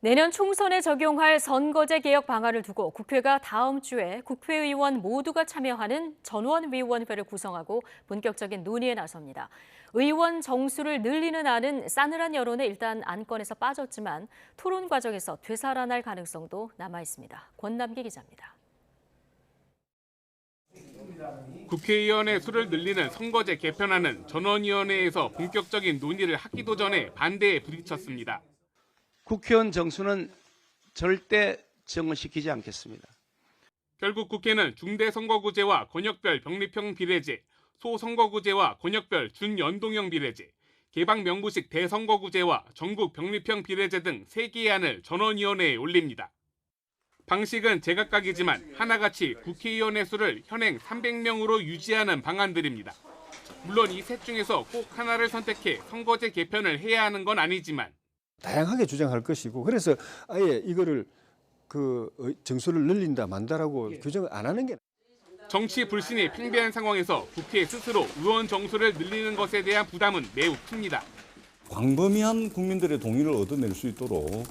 내년 총선에 적용할 선거제 개혁 방안을 두고 국회가 다음 주에 국회의원 모두가 참여하는 전원위원회를 구성하고 본격적인 논의에 나섭니다. 의원 정수를 늘리는 안은 싸늘한 여론에 일단 안건에서 빠졌지만 토론 과정에서 되살아날 가능성도 남아 있습니다. 권남기 기자입니다. 국회의원의 수를 늘리는 선거제 개편안은 전원위원회에서 본격적인 논의를 하기도 전에 반대에 부딪혔습니다. 국회의원 정수는 절대 증언시키지 않겠습니다. 결국 국회는 중대선거구제와 권역별 병립형 비례제, 소선거구제와 권역별 준연동형 비례제, 개방명부식 대선거구제와 전국 병립형 비례제 등 3개의 안을 전원위원회에 올립니다. 방식은 제각각이지만 하나같이 국회의원의 수를 현행 300명으로 유지하는 방안들입니다. 물론 이 셋 중에서 꼭 하나를 선택해 선거제 개편을 해야 하는 건 아니지만 다양하게 주장할 것이고, 그래서 아예 이거를 정수를 늘린다 만다라고 규정을 안 하는 게. 정치 불신이 팽배한 상황에서 국회 스스로 의원 정수를 늘리는 것에 대한 부담은 매우 큽니다. 광범위한 국민들의 동의를 얻어낼 수 있도록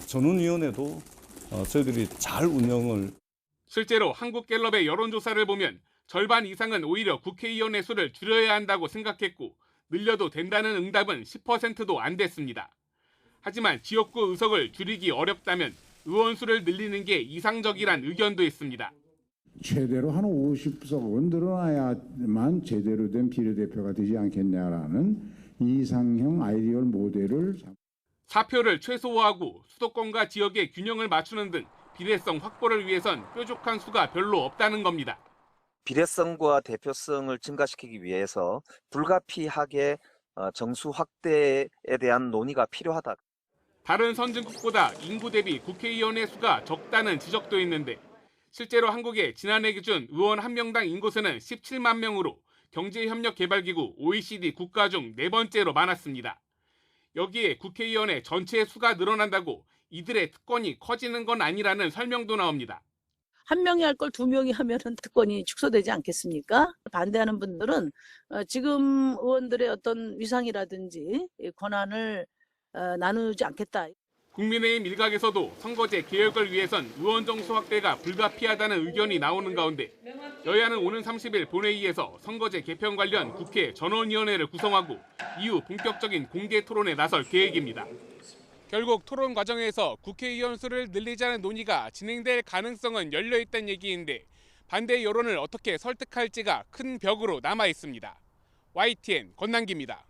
전원위원회도 저희들이 잘 운영을. 실제로 한국갤럽의 여론조사를 보면 절반 이상은 오히려 국회의원의 수를 줄여야 한다고 생각했고 늘려도 된다는 응답은 10%도 안 됐습니다. 하지만 지역구 의석을 줄이기 어렵다면 의원 수를 늘리는 게 이상적이란 의견도 있습니다. 최대로 한 50석은 늘어나야만 제대로 된 비례대표가 되지 않겠냐라는 이상형 아이디얼 모델을. 사표를 최소화하고 수도권과 지역의 균형을 맞추는 등 비례성 확보를 위해선 뾰족한 수가 별로 없다는 겁니다. 비례성과 대표성을 증가시키기 위해서 불가피하게 정수 확대에 대한 논의가 필요하다. 다른 선진국보다 인구 대비 국회의원의 수가 적다는 지적도 있는데 실제로 한국의 지난해 기준 의원 한 명당 인구수는 17만 명으로 경제협력개발기구 OECD 국가 중 4번째로 많았습니다. 여기에 국회의원의 전체 수가 늘어난다고 이들의 특권이 커지는 건 아니라는 설명도 나옵니다. 한 명이 할 걸 2명이 하면은 특권이 축소되지 않겠습니까? 반대하는 분들은 지금 의원들의 어떤 위상이라든지 권한을 나누지 않겠다. 국민의힘 일각에서도 선거제 개혁을 위해선 의원 정수 확대가 불가피하다는 의견이 나오는 가운데 여야는 오는 30일 본회의에서 선거제 개편 관련 국회 전원위원회를 구성하고 이후 본격적인 공개 토론에 나설 계획입니다. 결국 토론 과정에서 국회의원 수를 늘리자는 논의가 진행될 가능성은 열려있다는 얘기인데 반대 여론을 어떻게 설득할지가 큰 벽으로 남아 있습니다. YTN 권남기입니다.